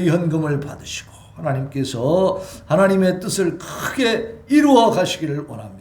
이 헌금을 받으시고 하나님께서 하나님의 뜻을 크게 이루어 가시기를 원합니다.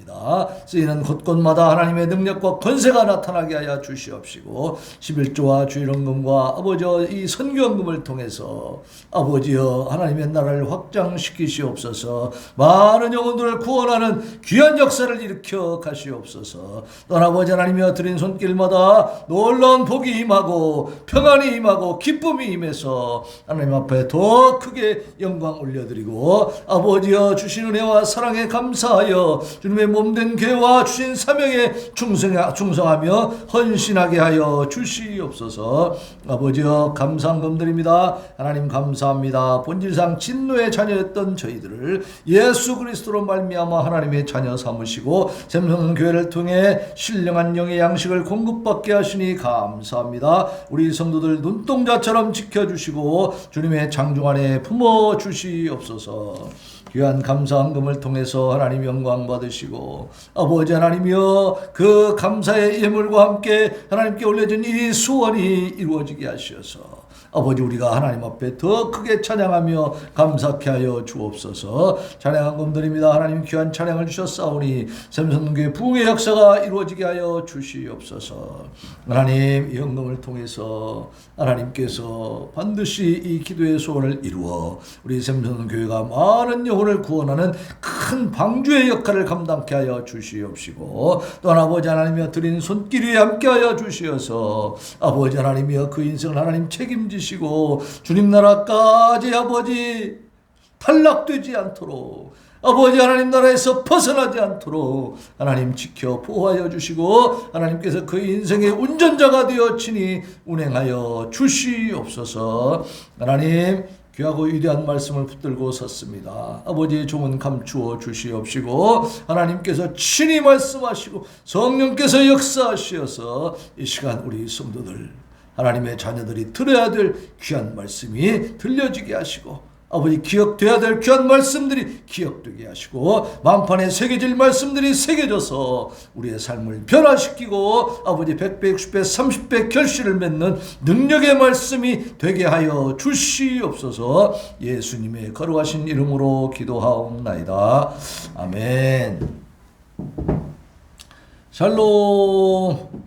쓰이는 곳곳마다 하나님의 능력과 권세가 나타나게 하여 주시옵시고 11조와 주일헌금과 아버지여 이 선교헌금을 통해서 아버지여 하나님의 나라를 확장시키시옵소서. 많은 영혼들을 구원하는 귀한 역사를 일으켜 가시옵소서. 또한 아버지 하나님이여 드린 손길마다 놀라운 복이 임하고 평안이 임하고 기쁨이 임해서 하나님 앞에 더 크게 영광 올려드리고 아버지여 주신 은혜와 사랑에 감사하여 주님의 몸된 교회와 주신 사명에 충성하며 헌신하게 하여 주시옵소서. 아버지여 감사헌금 드립니다. 하나님 감사합니다. 본질상 진노의 자녀였던 저희들을 예수 그리스도로 말미암아 하나님의 자녀 삼으시고 샘성교회를 통해 신령한 영의 양식을 공급받게 하시니 감사합니다. 우리 성도들 눈동자처럼 지켜주시고 주님의 장중 안에 품어주시옵소서. 귀한 감사헌금을 통해서 하나님 영광 받으시고 아버지 하나님이여 그 감사의 예물과 함께 하나님께 올려진 이 소원이 이루어지게 하셔서 아버지 우리가 하나님 앞에 더 크게 찬양하며 감사케 하여 주옵소서. 찬양헌금 드립니다. 하나님 귀한 찬양을 주셨사오니 샘성교회 부흥의 역사가 이루어지게 하여 주시옵소서. 하나님 이 헌금을 통해서 하나님께서 반드시 이 기도의 소원을 이루어 우리 샘성교회가 많은 영혼을 구원하는 큰 방주의 역할을 감당케 하여 주시옵시고 또한 아버지 하나님이여 드린 손길 위에 함께 하여 주시어서 아버지 하나님이여 그 인생을 하나님 책임지시고 주님 나라까지 아버지 탈락되지 않도록 아버지 하나님 나라에서 벗어나지 않도록 하나님 지켜 보호하여 주시고 하나님께서 그 인생의 운전자가 되어치니 운행하여 주시옵소서. 하나님 귀하고 위대한 말씀을 붙들고 섰습니다. 아버지의 종은 감추어 주시옵시고 하나님께서 친히 말씀하시고 성령께서 역사하시어서 이 시간 우리 성도들 하나님의 자녀들이 들어야 될 귀한 말씀이 들려지게 하시고 아버지 기억돼야 될 귀한 말씀들이 기억되게 하시고 만판에 새겨질 말씀들이 새겨져서 우리의 삶을 변화시키고 아버지 100배, 60배, 30배 결실을 맺는 능력의 말씀이 되게 하여 주시옵소서. 예수님의 거룩하신 이름으로 기도하옵나이다. 아멘. 샬롬.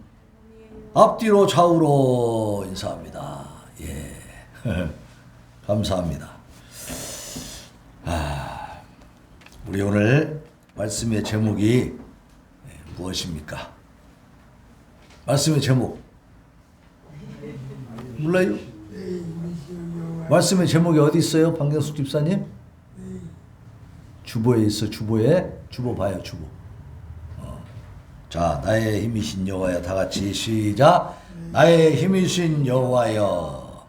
앞뒤로 좌우로 인사합니다. 예. 감사합니다. 우리 오늘 말씀의 제목이 무엇입니까? 말씀의 제목 몰라요? 말씀의 제목이 어디 있어요? 박경숙 집사님? 주보에 있어. 주보에. 주보 봐요. 주보. 자, 나의 힘이신 여호와여. 다 같이 시작. 나의 힘이신 여호와여.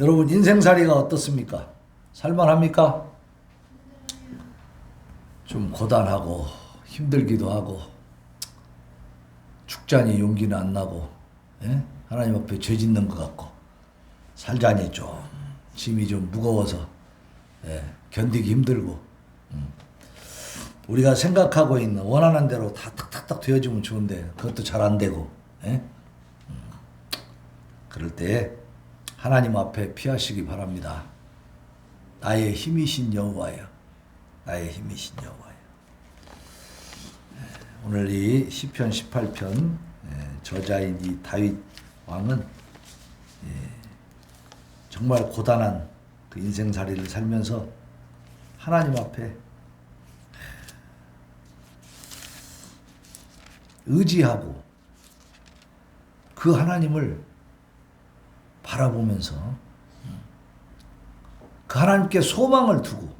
여러분 인생살이가 어떻습니까? 살만합니까? 좀 고단하고 힘들기도 하고 죽자니 용기는 안 나고 하나님 앞에 죄 짓는 것 같고 살자니 좀 짐이 좀 무거워서 견디기 힘들고 우리가 생각하고 있는 원하는 대로 다 탁탁탁 되어지면 좋은데 그것도 잘 안 되고 그럴 때 하나님 앞에 피하시기 바랍니다. 나의 힘이신 여호와여. 나의 힘이신 여호와여. 오늘 이 시편 18편 저자인 이 다윗 왕은 정말 고단한 그 인생살이를 살면서 하나님 앞에 의지하고 그 하나님을 바라보면서 그 하나님께 소망을 두고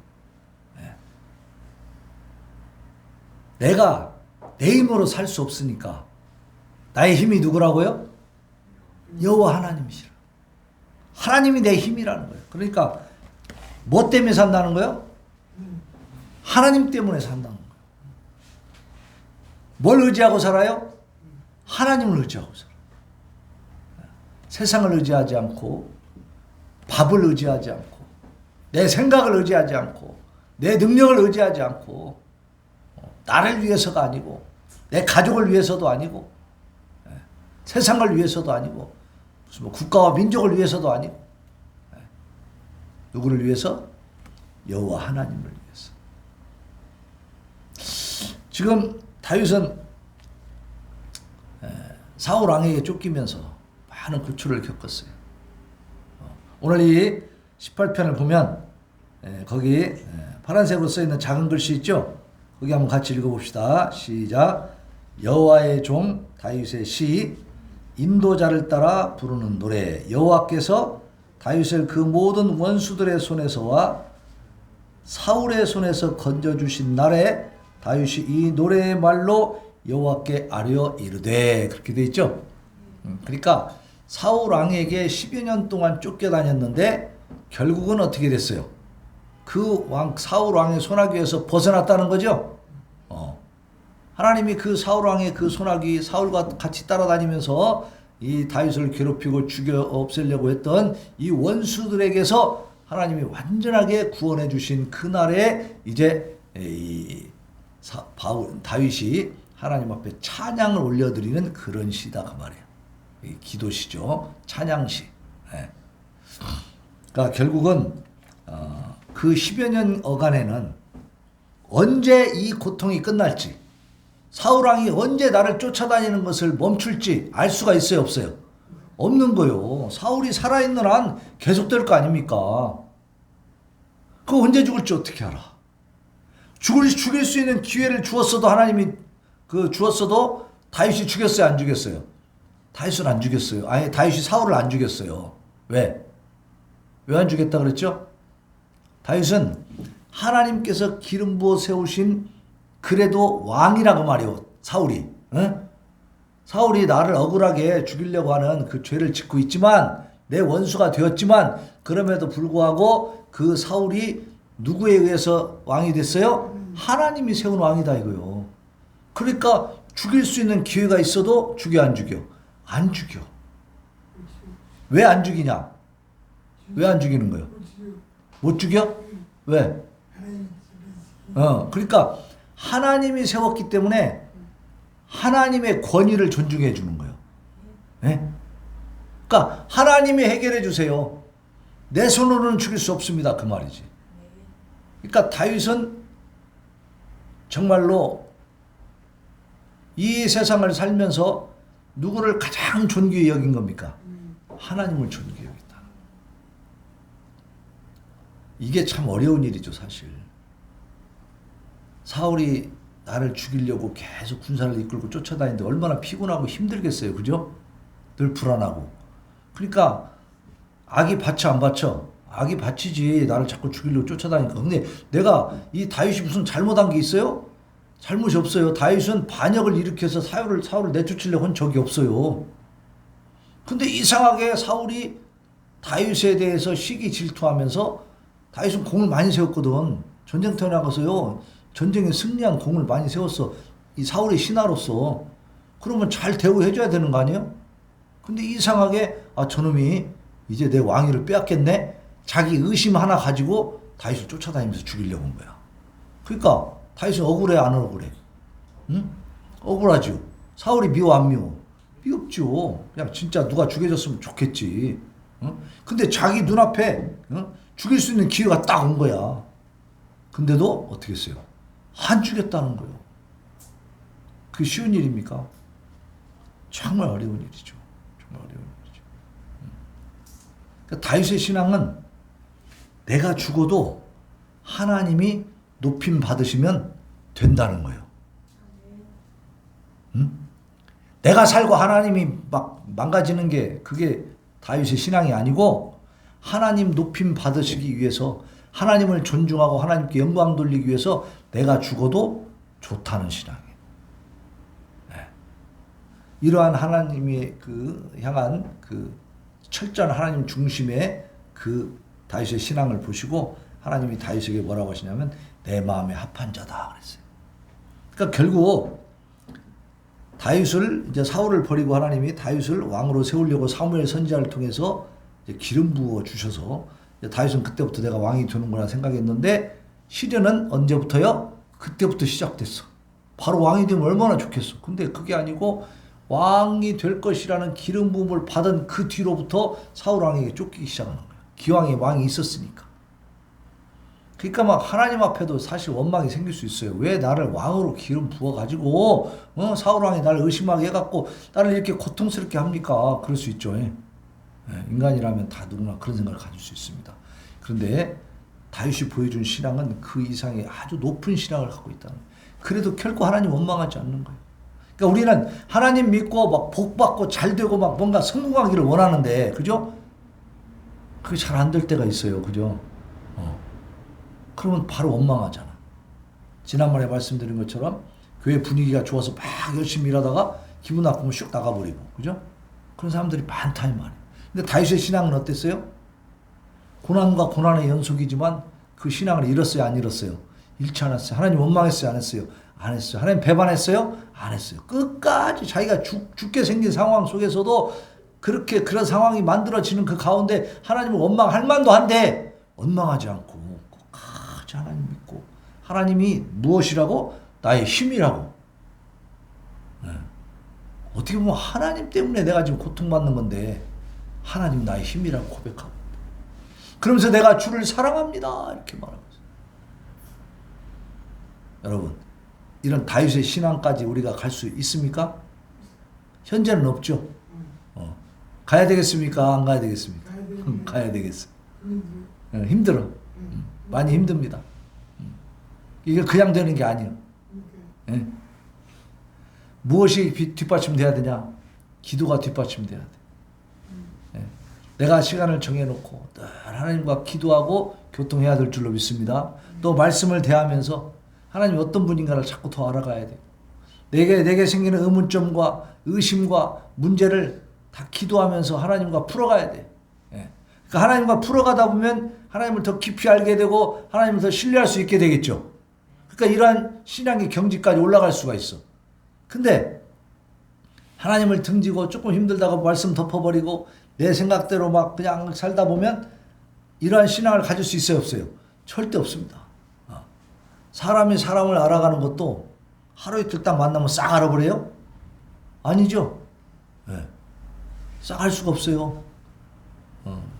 내가 내 힘으로 살 수 없으니까 나의 힘이 누구라고요? 여호와 하나님이시라. 하나님이 내 힘이라는 거예요. 그러니까 뭐 때문에 산다는 거예요? 하나님 때문에 산다는 거예요. 뭘 의지하고 살아요? 하나님을 의지하고 살아요. 세상을 의지하지 않고 밥을 의지하지 않고 내 생각을 의지하지 않고 내 능력을 의지하지 않고 나를 위해서가 아니고 내 가족을 위해서도 아니고 세상을 위해서도 아니고 무슨 뭐 국가와 민족을 위해서도 아니고 누구를 위해서? 여호와 하나님을 위해서. 지금 다윗은 사울 왕에게 쫓기면서 많은 고초를 겪었어요. 오늘 이 18편을 보면 거기 파란색으로 써있는 작은 글씨 있죠? 거기 한번 같이 읽어봅시다. 시작. 여호와의 종 다윗의 시, 인도자를 따라 부르는 노래. 여호와께서 다윗을 그 모든 원수들의 손에서와 사울의 손에서 건져주신 날에 다윗이 이 노래의 말로 여호와께 아뢰어 이르되, 그렇게 돼 있죠. 그러니까 사울 왕에게 10여 년 동안 쫓겨다녔는데 결국은 어떻게 됐어요? 그 사울 왕의 손아귀에서 벗어났다는 거죠. 하나님이 그 사울 왕의 그 손아귀, 사울과 같이 따라다니면서 이 다윗을 괴롭히고 죽여 없애려고 했던 이 원수들에게서 하나님이 완전하게 구원해 주신 그날에 이제 다윗이 하나님 앞에 찬양을 올려드리는 그런 시다 그 말이에요. 기도시죠. 찬양시. 그러니까 결국은 그 10여 년 어간에는 언제 이 고통이 끝날지, 사울왕이 언제 나를 쫓아다니는 것을 멈출지 알 수가 있어요, 없어요? 없는 거요. 사울이 살아있는 한 계속될 거 아닙니까? 그거 언제 죽을지 어떻게 알아? 죽일 수 있는 기회를 주었어도 하나님이 주었어도 다윗이 죽였어요, 안 죽였어요? 다윗을 안 죽였어요. 아니, 다윗이 사울을 안 죽였어요. 왜? 왜 안 죽였다 그랬죠? 다윗은 하나님께서 기름 부어 세우신 그래도 왕이라고 말이요. 사울이. 응? 사울이 나를 억울하게 죽이려고 하는 그 죄를 짓고 있지만, 내 원수가 되었지만, 그럼에도 불구하고 그 사울이 누구에 의해서 왕이 됐어요? 하나님이 세운 왕이다 이거요. 그러니까 죽일 수 있는 기회가 있어도 죽여 안 죽여? 안 죽여. 왜 안 죽이냐? 왜 안 죽이는 거예요? 못 죽여? 왜? 그러니까 하나님이 세웠기 때문에 하나님의 권위를 존중해 주는 거예요. 네? 그러니까 하나님이 해결해 주세요. 내 손으로는 죽일 수 없습니다. 그 말이지. 그러니까 다윗은 정말로 이 세상을 살면서 누구를 가장 존귀히 여긴 겁니까? 하나님을 존귀히 여겼다. 이게 참 어려운 일이죠, 사실. 사울이 나를 죽이려고 계속 군사를 이끌고 쫓아다니는데 얼마나 피곤하고 힘들겠어요, 그죠? 늘 불안하고. 그러니까 악이 받쳐 안 받쳐? 악이 받치지. 나를 자꾸 죽이려고 쫓아다니니까. 근데 내가 이 다윗이 무슨 잘못한 게 있어요? 잘못이 없어요. 다윗은 반역을 일으켜서 사울을 내쫓으려고 한 적이 없어요. 근데 이상하게 사울이 다윗에 대해서 시기 질투하면서, 다윗은 공을 많이 세웠거든. 전쟁터에 나가서요, 전쟁에 승리한 공을 많이 세웠어. 이 사울의 신하로서. 그러면 잘 대우해줘야 되는 거 아니에요? 근데 이상하게 저놈이 이제 내 왕위를 빼앗겠네? 자기 의심 하나 가지고 다윗을 쫓아다니면서 죽이려고 한 거야. 그러니까 다윗은 억울해, 안 억울해? 응? 억울하죠. 사울이 미워, 안 미워? 미웠죠. 그냥 진짜 누가 죽여줬으면 좋겠지. 응? 근데 자기 눈앞에 죽일 수 있는 기회가 딱 온 거야. 근데도 어떻게 했어요? 안 죽였다는 거예요. 그게 쉬운 일입니까? 정말 어려운 일이죠. 정말 어려운 일이죠. 그러니까 다윗의 신앙은 내가 죽어도 하나님이 높임 받으시면 된다는 거예요. 응? 내가 살고 하나님이 막 망가지는 게 그게 다윗의 신앙이 아니고, 하나님 높임 받으시기 위해서, 하나님을 존중하고 하나님께 영광 돌리기 위해서 내가 죽어도 좋다는 신앙이에요. 네. 이러한 하나님이 향한 철저한 하나님 중심의 다윗의 신앙을 보시고 하나님이 다윗에게 뭐라고 하시냐면 내 마음에 합한 자다 그랬어요. 그러니까 결국 다윗을, 이제 사울을 버리고 하나님이 다윗을 왕으로 세우려고 사무엘 선지자를 통해서 이제 기름 부어 주셔서 다윗은 그때부터 내가 왕이 되는구나 생각했는데, 시련은 언제부터요? 그때부터 시작됐어. 바로 왕이 되면 얼마나 좋겠어. 근데 그게 아니고 왕이 될 것이라는 기름 부음을 받은 그 뒤로부터 사울 왕에게 쫓기기 시작하는 거예요. 기왕에 왕이 있었으니까. 그러니까 막 하나님 앞에도 사실 원망이 생길 수 있어요. 왜 나를 왕으로 기름 부어가지고 사울왕이 나를 의심하게 해갖고 나를 이렇게 고통스럽게 합니까? 그럴 수 있죠. 인간이라면 다 누구나 그런 생각을 가질 수 있습니다. 그런데 다윗이 보여준 신앙은 그 이상의 아주 높은 신앙을 갖고 있다는 거예요. 그래도 결코 하나님 원망하지 않는 거예요. 그러니까 우리는 하나님 믿고 막 복받고 잘되고 막 뭔가 성공하기를 원하는데, 그죠? 그게 잘 안 될 때가 있어요. 그죠? 그러면 바로 원망하잖아. 지난번에 말씀드린 것처럼 교회 분위기가 좋아서 막 열심히 일하다가 기분 나쁘면 슉 나가버리고, 그죠? 그런 사람들이 많다 이 말이에요. 근데 다윗의 신앙은 어땠어요? 고난과 고난의 연속이지만 그 신앙을 잃었어요, 안 잃었어요? 잃지 않았어요. 하나님 원망했어요, 안 했어요? 안 했어요. 하나님 배반했어요? 안 했어요. 끝까지 자기가 죽게 생긴 상황 속에서도 그런 상황이 만들어지는 그 가운데 하나님을 원망할 만도 한데 원망하지 않고 끝까지 하나님 믿고, 하나님이 무엇이라고? 나의 힘이라고. 어떻게 보면 하나님 때문에 내가 지금 고통받는 건데 하나님 나의 힘이라고 고백하고, 그러면서 내가 주를 사랑합니다 이렇게 말하고 있어요. 여러분, 이런 다윗의 신앙까지 우리가 갈 수 있습니까? 현재는 없죠. 가야 되겠습니까? 안 가야 되겠습니까? 가야 되겠어요. 힘들어. 많이 힘듭니다. 이게 그냥 되는 게 아니에요. 무엇이 뒷받침돼야 되냐? 기도가 뒷받침돼야 돼. 내가 시간을 정해놓고 늘 하나님과 기도하고 교통해야 될 줄로 믿습니다. 또 말씀을 대하면서 하나님 어떤 분인가를 자꾸 더 알아가야 돼요. 내게 생기는 의문점과 의심과 문제를 다 기도하면서 하나님과 풀어가야 돼. 그러니까 하나님과 풀어가다 보면 하나님을 더 깊이 알게 되고 하나님을 더 신뢰할 수 있게 되겠죠. 그러니까 이러한 신앙의 경지까지 올라갈 수가 있어. 근데 하나님을 등지고 조금 힘들다가 말씀 덮어버리고 내 생각대로 막 그냥 살다 보면 이러한 신앙을 가질 수 있어요, 없어요? 절대 없습니다. 사람이 사람을 알아가는 것도 하루 이틀 딱 만나면 싹 알아버려요? 아니죠. 싹 알 수가 없어요.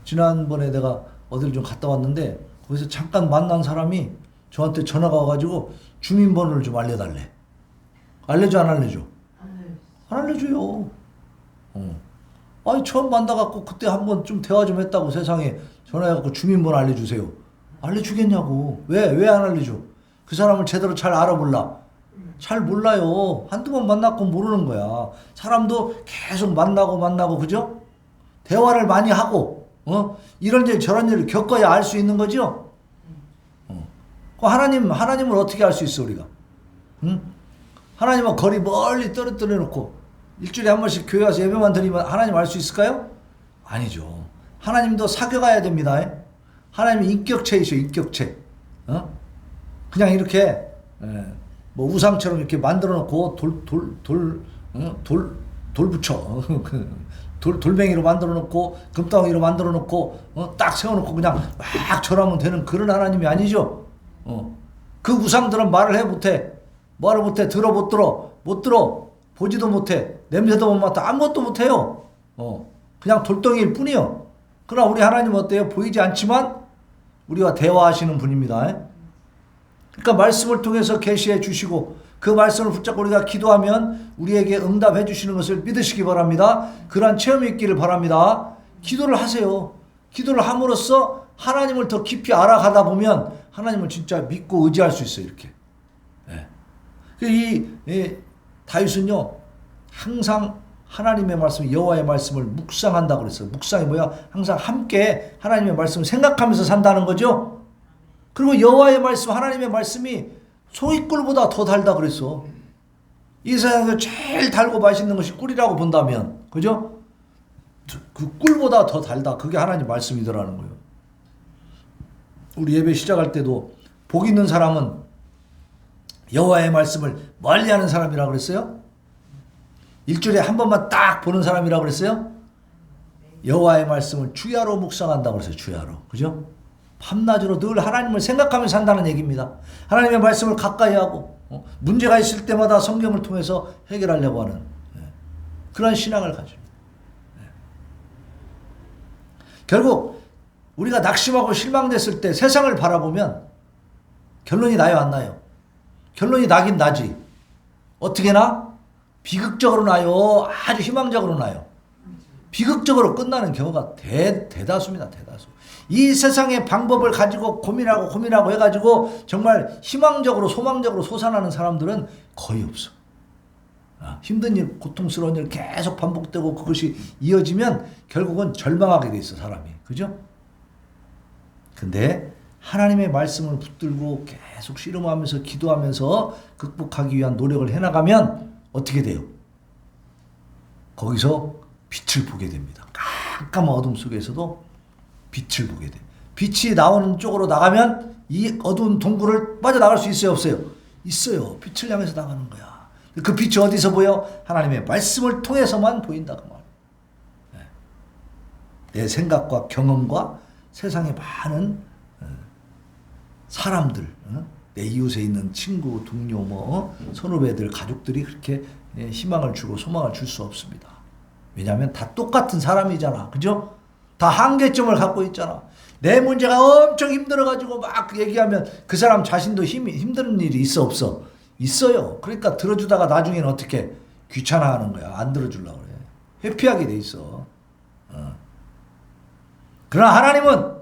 지난번에 내가 어딜 좀 갔다 왔는데 거기서 잠깐 만난 사람이 저한테 전화가 와가지고 주민번호를 좀 알려달래. 알려줘, 안 알려줘? 안 알려줘요. 아니, 처음 만나갖고 그때 한번 좀 대화 좀 했다고 세상에 전화해갖고 주민번호 알려주세요. 알려주겠냐고. 왜 안 알려줘? 그 사람을 제대로 잘 알아볼라. 잘 몰라요. 한두 번 만났고 모르는 거야. 사람도 계속 만나고, 그죠? 대화를 많이 하고, 이런 일 저런 일을 겪어야 알 수 있는 거죠? 하나님을 어떻게 알 수 있어, 우리가? 응? 하나님은 거리 멀리 떨어뜨려 놓고 일주일에 한 번씩 교회 와서 예배만 드리면 하나님 알 수 있을까요? 아니죠. 하나님도 사귀어가야 됩니다. 하나님이 인격체이죠, 인격체. 그냥 이렇게 뭐 우상처럼 이렇게 만들어 놓고 돌 붙여. 돌멩이로 만들어 놓고 금덩이로 만들어 놓고 딱 세워 놓고 그냥 막 절하면 되는 그런 하나님이 아니죠. 그 우상들은 말을 못해. 말을 못해. 못 들어. 보지도 못해. 냄새도 못 맡아. 아무것도 못해요. 그냥 돌덩이일 뿐이요. 그러나 우리 하나님은 어때요? 보이지 않지만 우리와 대화하시는 분입니다. 그러니까 말씀을 통해서 계시해 주시고 그 말씀을 붙잡고 우리가 기도하면 우리에게 응답해 주시는 것을 믿으시기 바랍니다. 그러한 체험이 있기를 바랍니다. 기도를 하세요. 기도를 함으로써 하나님을 더 깊이 알아가다 보면 하나님을 진짜 믿고 의지할 수 있어요. 이렇게. 이 다윗은요, 항상 하나님의 말씀, 여호와의 말씀을 묵상한다고 그랬어요. 묵상이 뭐야? 항상 함께 하나님의 말씀을 생각하면서 산다는 거죠. 그리고 여호와의 말씀, 하나님의 말씀이 소이꿀보다 더 달다 그랬어. 이 세상에서 제일 달고 맛있는 것이 꿀이라고 본다면, 그죠? 그 꿀보다 더 달다. 그게 하나님 말씀이더라는 거예요. 우리 예배 시작할 때도 복 있는 사람은 여호와의 말씀을 멀리하는 사람이라고 그랬어요? 일주일에 한 번만 딱 보는 사람이라고 그랬어요? 여호와의 말씀을 주야로 묵상한다고 그랬어요. 주야로. 그죠? 밤낮으로 늘 하나님을 생각하면서 산다는 얘기입니다. 하나님의 말씀을 가까이 하고 문제가 있을 때마다 성경을 통해서 해결하려고 하는 그런 신앙을 가집니다. 결국 우리가 낙심하고 실망됐을 때 세상을 바라보면 결론이 나요, 안 나요? 결론이 나긴 나지. 어떻게 나? 비극적으로 나요? 아주 희망적으로 나요? 비극적으로 끝나는 경우가 대다수입니다. 대다수. 이 세상의 방법을 가지고 고민하고 해가지고 정말 희망적으로 소망적으로 솟아나는 사람들은 거의 없어. 힘든 일, 고통스러운 일 계속 반복되고 그것이 이어지면 결국은 절망하게 돼 있어, 사람이. 그죠? 근데 하나님의 말씀을 붙들고 계속 씨름하면서 기도하면서 극복하기 위한 노력을 해나가면 어떻게 돼요? 거기서 빛을 보게 됩니다. 깜깜한 어둠 속에서도 빛을 보게 돼. 빛이 나오는 쪽으로 나가면 이 어두운 동굴을 빠져나갈 수 있어요, 없어요? 있어요. 빛을 향해서 나가는 거야. 그 빛이 어디서 보여? 하나님의 말씀을 통해서만 보인다 그 말. 내 생각과 경험과 세상의 많은 사람들, 내 이웃에 있는 친구, 동료, 선후배들, 가족들이 그렇게 희망을 주고 소망을 줄 수 없습니다. 왜냐하면 다 똑같은 사람이잖아. 그죠? 다 한계점을 갖고 있잖아. 내 문제가 엄청 힘들어가지고 막 얘기하면 그 사람 자신도 힘든 일이 있어, 없어? 있어요. 그러니까 들어주다가 나중에는 어떻게 귀찮아하는 거야. 안 들어주려고 그래. 회피하게 돼 있어. 그러나 하나님은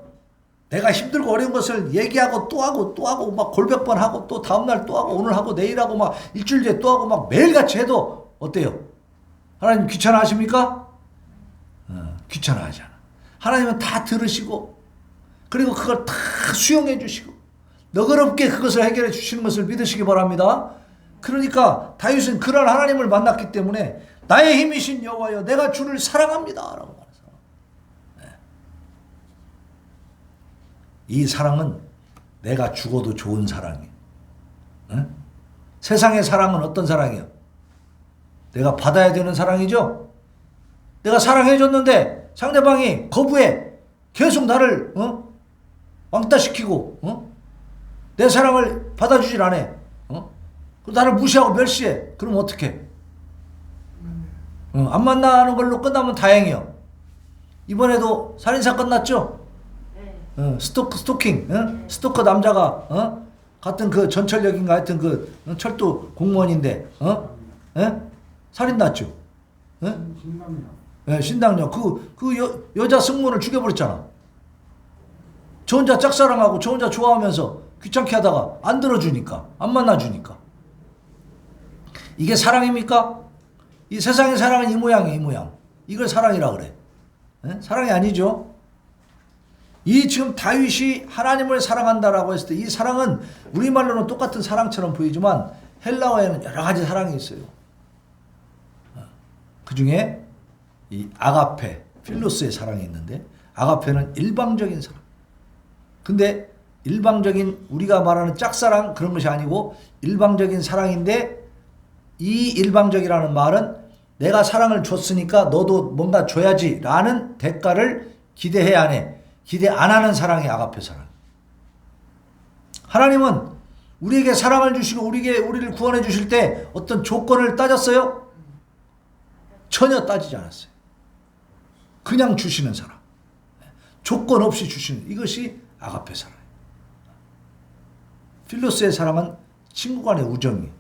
내가 힘들고 어려운 것을 얘기하고 또 하고 막 골백 번 하고 또 다음날 또 하고 오늘 하고 내일 하고 막 일주일 뒤에 또 하고 막 매일같이 해도 어때요? 하나님 귀찮아하십니까? 귀찮아하지 않아. 하나님은 다 들으시고 그리고 그걸 다 수용해 주시고 너그럽게 그것을 해결해 주시는 것을 믿으시기 바랍니다. 그러니까 다윗은 그런 하나님을 만났기 때문에 나의 힘이신 여호와여 내가 주를 사랑합니다 라고 말해서 이 사랑은 내가 죽어도 좋은 사랑이에요. 세상의 사랑은 어떤 사랑이에요? 내가 받아야 되는 사랑이죠. 내가 사랑해줬는데 상대방이 거부해. 계속 나를 왕따시키고 내 사랑을 받아주질 않아. 나를 무시하고 멸시해. 그럼 어떡해? 안 만나는 걸로 끝나면 다행이요. 이번에도 살인사건 났죠? 스토킹. 스토커 남자가 같은 그 전철역인가 하여튼 그 철도 공무원인데 살인 났죠? 신당역. 그 여자 승무원을 죽여버렸잖아. 저 혼자 짝사랑하고 저 혼자 좋아하면서 귀찮게 하다가 안 들어주니까 안 만나주니까 이게 사랑입니까? 이 세상의 사랑은 이 모양이에요. 이 모양. 이걸 사랑이라고 그래. 사랑이 아니죠. 이 지금 다윗이 하나님을 사랑한다라고 했을 때 이 사랑은 우리말로는 똑같은 사랑처럼 보이지만 헬라어에는 여러 가지 사랑이 있어요. 그 중에 이 아가페, 필로스의 사랑이 있는데 아가페는 일방적인 사랑. 근데 일방적인 우리가 말하는 짝사랑 그런 것이 아니고 일방적인 사랑인데 이 일방적이라는 말은 내가 사랑을 줬으니까 너도 뭔가 줘야지 라는 대가를 기대해야 하네. 기대 안 하는 사랑이 아가페 사랑. 하나님은 우리에게 사랑을 주시고 우리를 구원해 주실 때 어떤 조건을 따졌어요? 전혀 따지지 않았어요. 그냥 주시는 사랑. 조건 없이 주시는 이것이 아가페 사랑. 필로스의 사랑은 친구 간의 우정이에요.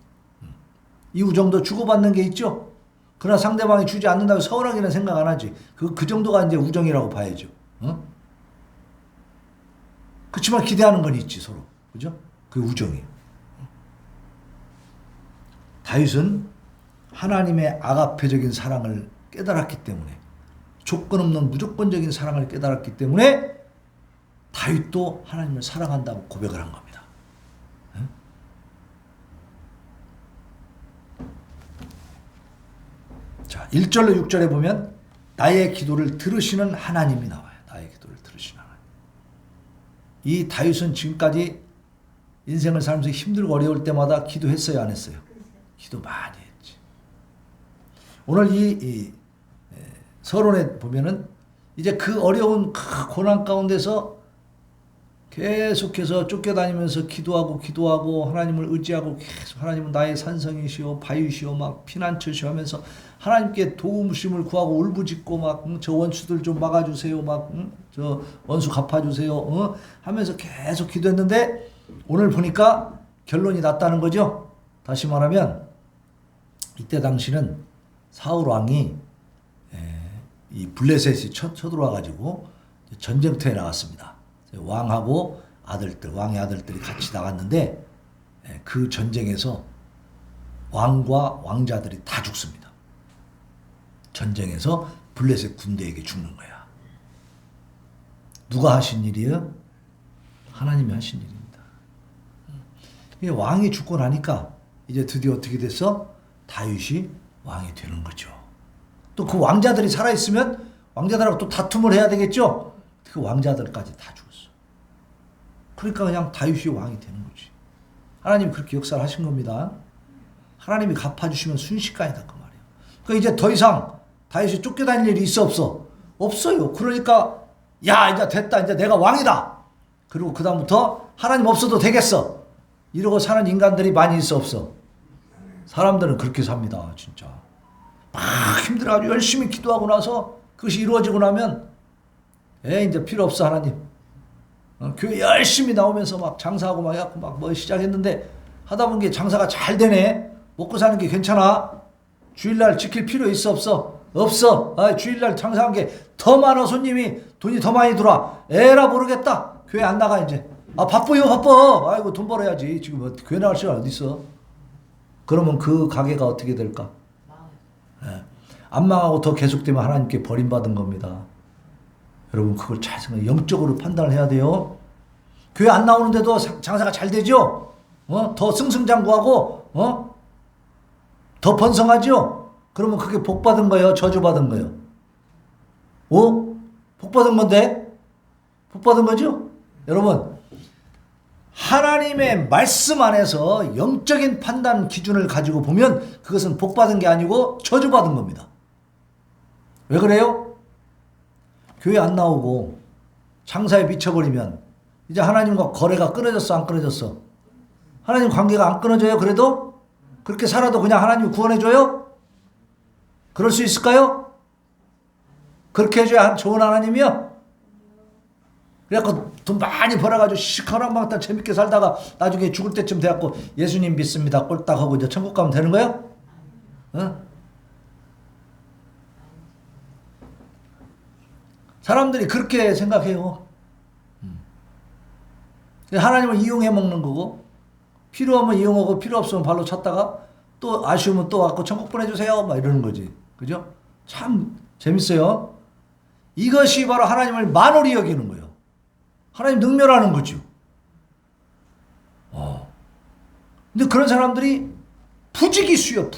이 우정도 주고받는 게 있죠. 그러나 상대방이 주지 않는다고 서운하게는 생각 안 하지. 그 정도가 이제 우정이라고 봐야죠. 그렇지만 기대하는 건 있지 서로. 그죠? 그게 우정이에요. 다윗은 하나님의 아가페적인 사랑을 깨달았기 때문에 조건 없는 무조건적인 사랑을 깨달았기 때문에 다윗도 하나님을 사랑한다고 고백을 한 겁니다. 자, 1절로 6절에 보면 나의 기도를 들으시는 하나님이 나와요. 나의 기도를 들으시는 하나님. 이 다윗은 지금까지 인생을 살면서 힘들고 어려울 때마다 기도했어요, 안 했어요? 기도 많이 했지. 오늘 이 서론에 보면은 이제 그 어려운 고난 가운데서 계속해서 쫓겨다니면서 기도하고 하나님을 의지하고 계속 하나님은 나의 산성이시오 바위시오 막 피난처시오 하면서 하나님께 도움심을 구하고 울부짖고 막 저 원수들 좀 막아주세요 막 저 원수 갚아주세요 하면서 계속 기도했는데 오늘 보니까 결론이 났다는 거죠. 다시 말하면 이때 당시는 사울 왕이 이 블레셋이 쳐들어와 가지고 전쟁터에 나갔습니다. 왕하고 왕의 아들들이 같이 나갔는데 그 전쟁에서 왕과 왕자들이 다 죽습니다. 전쟁에서 블레셋 군대에게 죽는 거야. 누가 하신 일이에요? 하나님이 하신 일입니다. 왕이 죽고 나니까 이제 드디어 어떻게 됐어? 다윗이 왕이 되는 거죠. 또 그 왕자들이 살아있으면 왕자들하고 또 다툼을 해야 되겠죠? 그 왕자들까지 다 죽었어. 그러니까 그냥 다윗이 왕이 되는 거지. 하나님이 그렇게 역사를 하신 겁니다. 하나님이 갚아주시면 순식간이다 그 말이에요. 그러니까 이제 더 이상 다윗이 쫓겨다닐 일이 있어 없어? 없어요. 그러니까 야 이제 됐다. 이제 내가 왕이다. 그리고 그 다음부터 하나님 없어도 되겠어. 이러고 사는 인간들이 많이 있어 없어? 사람들은 그렇게 삽니다. 진짜. 막 힘들어가지고 열심히 기도하고 나서 그것이 이루어지고 나면 이제 필요 없어 하나님. 교회 열심히 나오면서 막 장사하고 막 해갖고 막 뭐 시작했는데 하다 보니 장사가 잘 되네. 먹고 사는 게 괜찮아. 주일날 지킬 필요 있어 없어? 없어. 주일날 장사한 게 더 많아. 손님이 돈이 더 많이 들어와. 에라 모르겠다. 교회 안 나가 이제. 바빠요 바빠. 아이고 돈 벌어야지. 지금 교회 나갈 시간 어디 있어? 그러면 그 가게가 어떻게 될까? 안 망하고 더 계속되면 하나님께 버림받은 겁니다. 여러분 그걸 잘 생각해. 영적으로 판단을 해야 돼요. 교회 안 나오는데도 장사가 잘 되죠? 더 승승장구하고 더 번성하죠? 그러면 그게 복받은 거예요? 저주받은 거예요? 복받은 건데? 복받은 거죠? 여러분 하나님의 말씀 안에서 영적인 판단 기준을 가지고 보면 그것은 복받은 게 아니고 저주받은 겁니다. 왜 그래요? 교회 안 나오고 장사에 미쳐버리면 이제 하나님과 거래가 끊어졌어 안 끊어졌어? 하나님 관계가 안 끊어져요 그래도? 그렇게 살아도 그냥 하나님이 구원해줘요? 그럴 수 있을까요? 그렇게 해줘야 좋은 하나님이요? 그래갖고 돈 많이 벌어가지고 시커먼 재밌게 살다가 나중에 죽을 때쯤 돼갖고 예수님 믿습니다 꼴딱 하고 이제 천국 가면 되는 거야? 사람들이 그렇게 생각해요. 하나님을 이용해 먹는 거고 필요하면 이용하고 필요 없으면 발로 찼다가 또 아쉬우면 또 갖고 천국 보내주세요 막 이러는 거지. 그죠? 참 재밌어요. 이것이 바로 하나님을 만홀히 여기는 거예요. 하나님 능멸하는 거죠. 근데 그런 사람들이 부지기수요.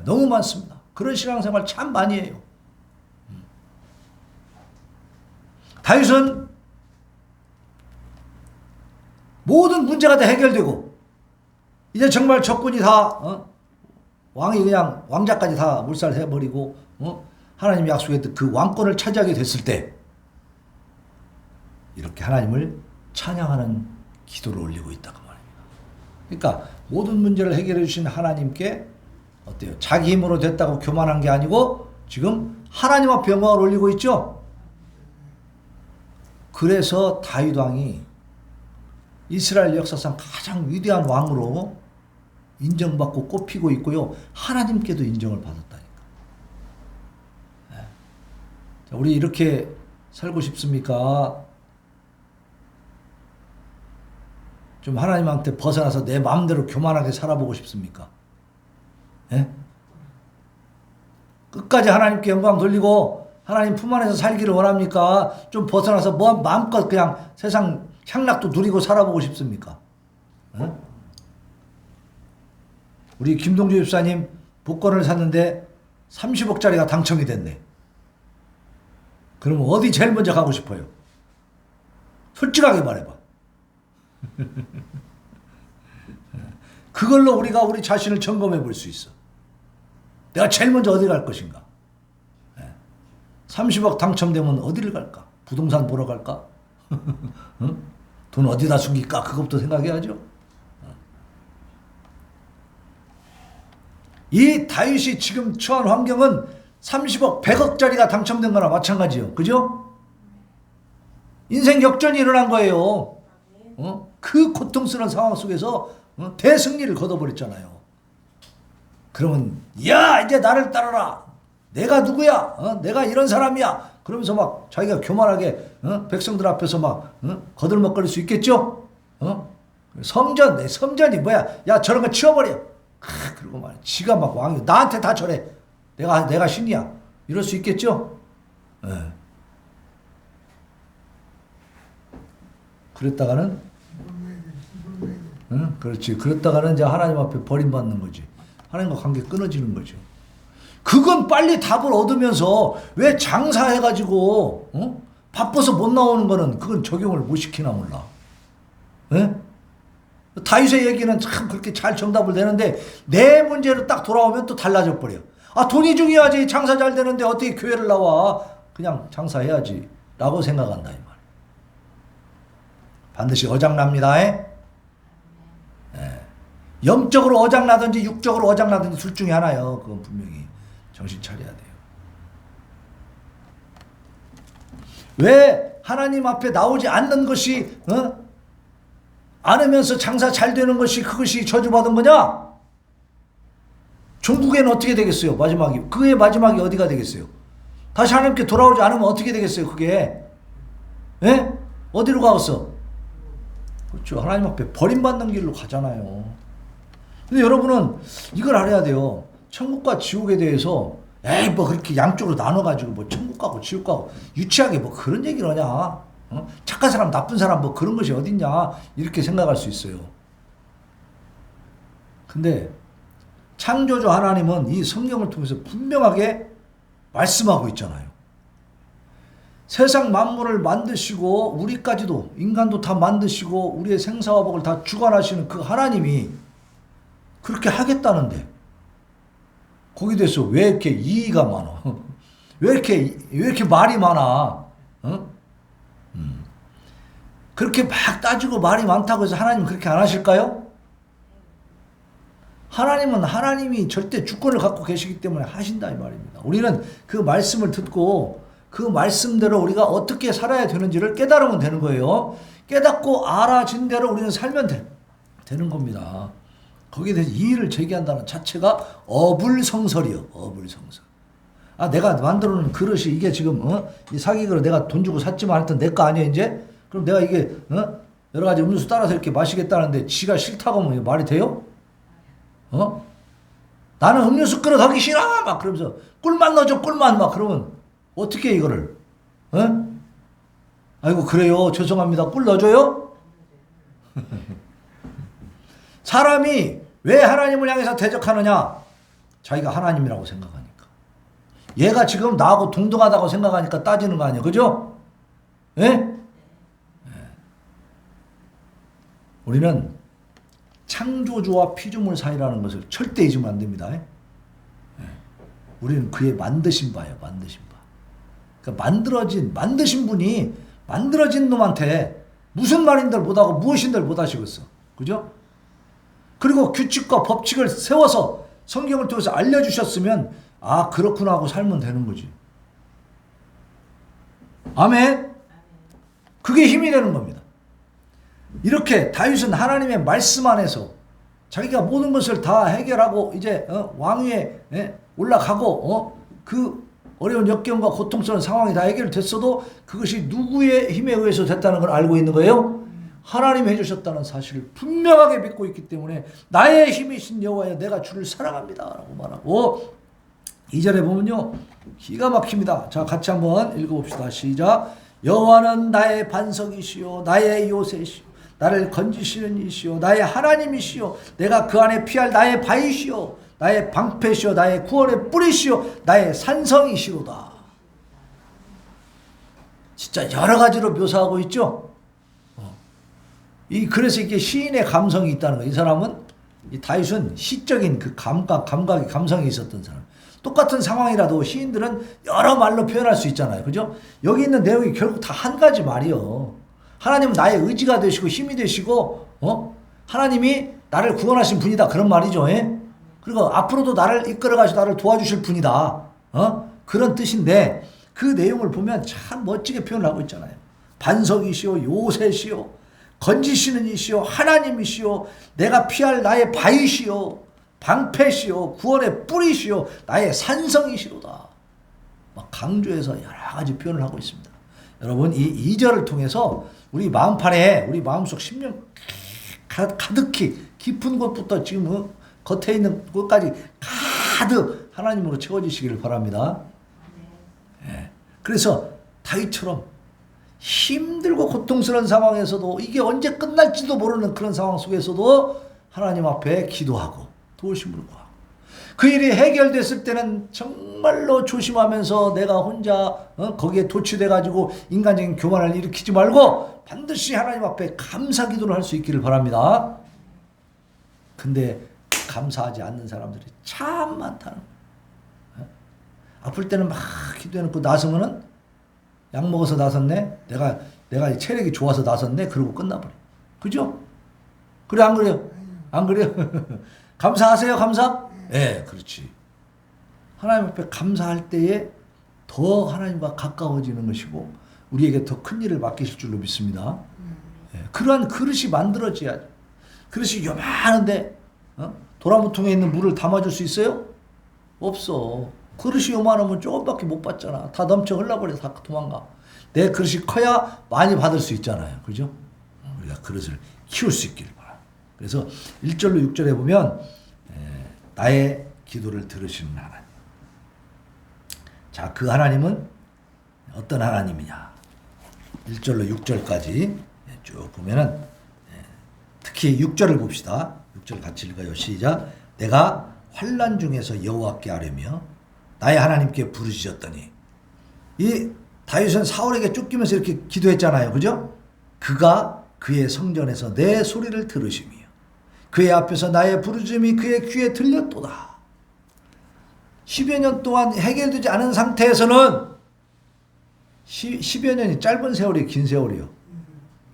너무 많습니다. 그런 신앙생활 참 많이 해요. 다윗은 모든 문제가 다 해결되고 이제 정말 적군이 다 왕이 그냥 왕자까지 다 몰살해버리고 하나님이 약속했던 그 왕권을 차지하게 됐을 때 이렇게 하나님을 찬양하는 기도를 올리고 있다 그 말입니다. 그러니까 모든 문제를 해결해 주신 하나님께 어때요? 자기 힘으로 됐다고 교만한 게 아니고 지금 하나님 앞에 영광을 올리고 있죠. 그래서 다윗 왕이 이스라엘 역사상 가장 위대한 왕으로 인정받고 꼽히고 있고요. 하나님께도 인정을 받았다니까. 자, 우리 이렇게 살고 싶습니까? 좀 하나님한테 벗어나서 내 마음대로 교만하게 살아보고 싶습니까? 끝까지 하나님께 영광 돌리고 하나님 품 안에서 살기를 원합니까? 좀 벗어나서 마음껏 그냥 세상 향락도 누리고 살아보고 싶습니까? 우리 김동주 집사님 복권을 샀는데 30억짜리가 당첨이 됐네. 그러면 어디 제일 먼저 가고 싶어요? 솔직하게 말해봐. 그걸로 우리가 우리 자신을 점검해 볼 수 있어. 내가 제일 먼저 어디 갈 것인가? 30억 당첨되면 어디를 갈까? 부동산 보러 갈까? 돈 어디다 숨길까? 그것부터 생각해야죠. 이 다윗이 지금 처한 환경은 30억, 100억짜리가 당첨된 거나 마찬가지예요. 그죠? 인생 역전이 일어난 거예요. 그 고통스러운 상황 속에서 대승리를 거둬버렸잖아요. 그러면 야 이제 나를 따르라. 내가 누구야? 내가 이런 사람이야. 그러면서 막 자기가 교만하게 백성들 앞에서 막 거들먹거릴 수 있겠죠? 섬전이 뭐야? 야 저런 거 치워버려. 그리고 막 지가 막 왕이 나한테 다 저래. 내가 신이야. 이럴 수 있겠죠? 네. 그랬다가는 그렇지. 그랬다가는 이제 하나님 앞에 버림받는 거지. 하나님과 관계 끊어지는 거죠. 그건 빨리 답을 얻으면서 왜 장사해가지고 바빠서 못 나오는 거는 그건 적용을 못 시키나 몰라. 네? 다윗의 얘기는 참 그렇게 잘 정답을 내는데 내 문제로 딱 돌아오면 또 달라져 버려. 아 돈이 중요하지. 장사 잘 되는데 어떻게 교회를 나와. 그냥 장사해야지 라고 생각한다 이 말이야. 반드시 어장납니다. 네. 영적으로 어장나든지 육적으로 어장나든지 둘 중에 하나요. 그건 분명히 정신 차려야 돼요. 왜 하나님 앞에 나오지 않는 것이 않으면서 장사 잘 되는 것이 그것이 저주받은 거냐? 종국에는 어떻게 되겠어요? 마지막이. 그의 마지막이 어디가 되겠어요? 다시 하나님께 돌아오지 않으면 어떻게 되겠어요? 그게. 예? 어디로 가겠어? 그렇죠. 하나님 앞에 버림받는 길로 가잖아요. 근데 여러분은 이걸 알아야 돼요. 천국과 지옥에 대해서 에이 뭐 그렇게 양쪽으로 나눠가지고 뭐 천국 가고 지옥 가고 유치하게 뭐 그런 얘기를 하냐. 착한 사람 나쁜 사람 뭐 그런 것이 어딨냐 이렇게 생각할 수 있어요. 근데 창조주 하나님은 이 성경을 통해서 분명하게 말씀하고 있잖아요. 세상 만물을 만드시고 우리까지도 인간도 다 만드시고 우리의 생사화복을 다 주관하시는 그 하나님이 그렇게 하겠다는데 거기에 대해서 왜 이렇게 이의가 많아? 왜 이렇게 말이 많아? 그렇게 막 따지고 말이 많다고 해서 하나님 그렇게 안 하실까요? 하나님은 하나님이 절대 주권을 갖고 계시기 때문에 하신다 이 말입니다. 우리는 그 말씀을 듣고 그 말씀대로 우리가 어떻게 살아야 되는지를 깨달으면 되는 거예요. 깨닫고 알아진 대로 우리는 살면 되는 겁니다. 거기에 대해서 이의를 제기한다는 자체가 어불성설이요. 어불성설. 아 내가 만들어 놓은 그릇이 이게 지금 이 사기 그릇 내가 돈 주고 샀지만 하여튼 내 거 아니야 이제? 그럼 내가 이게 여러 가지 음료수 따라서 이렇게 마시겠다는데 지가 싫다고 하면 말이 돼요? 나는 음료수 그릇 하기 싫어 막 그러면서 꿀만 넣어줘 꿀만 막 그러면 어떻게 이거를 아이고 그래요 죄송합니다 꿀 넣어줘요? 사람이 왜 하나님을 향해서 대적하느냐? 자기가 하나님이라고 생각하니까. 얘가 지금 나하고 동등하다고 생각하니까 따지는 거 아니에요. 그죠? 예? 우리는 창조주와 피조물 사이라는 것을 절대 잊으면 안 됩니다. 우리는 그의 만드신 바예요. 만드신 바. 그러니까 만드신 분이 만들어진 놈한테 무슨 말인들 못하고 무엇인들 못하시겠어. 그죠? 그리고 규칙과 법칙을 세워서 성경을 통해서 알려주셨으면 아 그렇구나 하고 살면 되는 거지. 아멘. 그게 힘이 되는 겁니다. 이렇게 다윗은 하나님의 말씀 안에서 자기가 모든 것을 다 해결하고 이제 왕위에 올라가고 그 어려운 역경과 고통스러운 상황이 다 해결됐어도 그것이 누구의 힘에 의해서 됐다는 걸 알고 있는 거예요? 하나님이 해주셨다는 사실을 분명하게 믿고 있기 때문에 나의 힘이신 여호와여 내가 주를 사랑합니다 라고 말하고 2절에 보면요 기가 막힙니다. 자 같이 한번 읽어봅시다. 시작. 여호와는 나의 반석이시요 나의 요새시요 나를 건지시는 이시요 나의 하나님이시요 내가 그 안에 피할 나의 바위시요 나의 방패시요 나의 구원의 뿌리시요 나의 산성이시로다. 진짜 여러 가지로 묘사하고 있죠. 그래서 이게 시인의 감성이 있다는 거예요. 이 사람은 이 다윗은 시적인 그 감각이 감성이 있었던 사람. 똑같은 상황이라도 시인들은 여러 말로 표현할 수 있잖아요. 그죠? 여기 있는 내용이 결국 다 한 가지 말이요. 하나님은 나의 의지가 되시고 힘이 되시고 하나님이 나를 구원하신 분이다. 그런 말이죠. 그리고 앞으로도 나를 이끌어가시고 나를 도와주실 분이다. 그런 뜻인데 그 내용을 보면 참 멋지게 표현하고 있잖아요. 반석이시오 요새시오 건지시는 이시요 하나님이시요 내가 피할 나의 바위시요 방패시요 구원의 뿌리시요 나의 산성이시로다. 막 강조해서 여러 가지 표현을 하고 있습니다. 여러분 이 2절을 통해서 우리 마음판에 우리 마음속 심령 가득히 깊은 곳부터 지금 겉에 있는 곳까지 가득 하나님으로 채워지시기를 바랍니다. 예. 그래서 다윗처럼 힘들고 고통스러운 상황에서도 이게 언제 끝날지도 모르는 그런 상황 속에서도 하나님 앞에 기도하고 도우심을 구하고 그 일이 해결됐을 때는 정말로 조심하면서 내가 혼자 거기에 도취돼 가지고 인간적인 교만을 일으키지 말고 반드시 하나님 앞에 감사 기도를 할 수 있기를 바랍니다. 근데 감사하지 않는 사람들이 참 많다는 거예요. 아플 때는 막 기도해놓고 나서면은 약 먹어서 나섰네. 내가 체력이 좋아서 나섰네. 그러고 끝나버려. 그죠? 그래 안 그래요? 안 그래요? 감사하세요. 감사? 네, 그렇지. 하나님 앞에 감사할 때에 더 하나님과 가까워지는 것이고 우리에게 더 큰 일을 맡기실 줄로 믿습니다. 네, 그러한 그릇이 만들어져야죠. 그릇이 요만한데 도라무통에 있는 물을 담아줄 수 있어요? 없어. 그릇이 요만하면 조금밖에 못 받잖아. 다 넘쳐 흘러버려. 다 도망가. 내 그릇이 커야 많이 받을 수 있잖아요. 그죠? 우리가 그릇을 키울 수 있기를 바랍니다. 그래서 1절로 6절에 보면 나의 기도를 들으시는 하나님. 자, 그 하나님은 어떤 하나님이냐. 1절로 6절까지 쭉 보면은 특히 6절을 봅시다. 6절 같이 읽어요. 시작. 내가 환난 중에서 여호와께 아뢰며 나의 하나님께 부르짖었더니 이 다윗은 사울에게 쫓기면서 이렇게 기도했잖아요. 그죠? 그가 그의 성전에서 내 소리를 들으시며 그의 앞에서 나의 부르짖음이 그의 귀에 들렸도다. 10여 년 동안 해결되지 않은 상태에서는 10여 년이 짧은 세월이 긴 세월이요.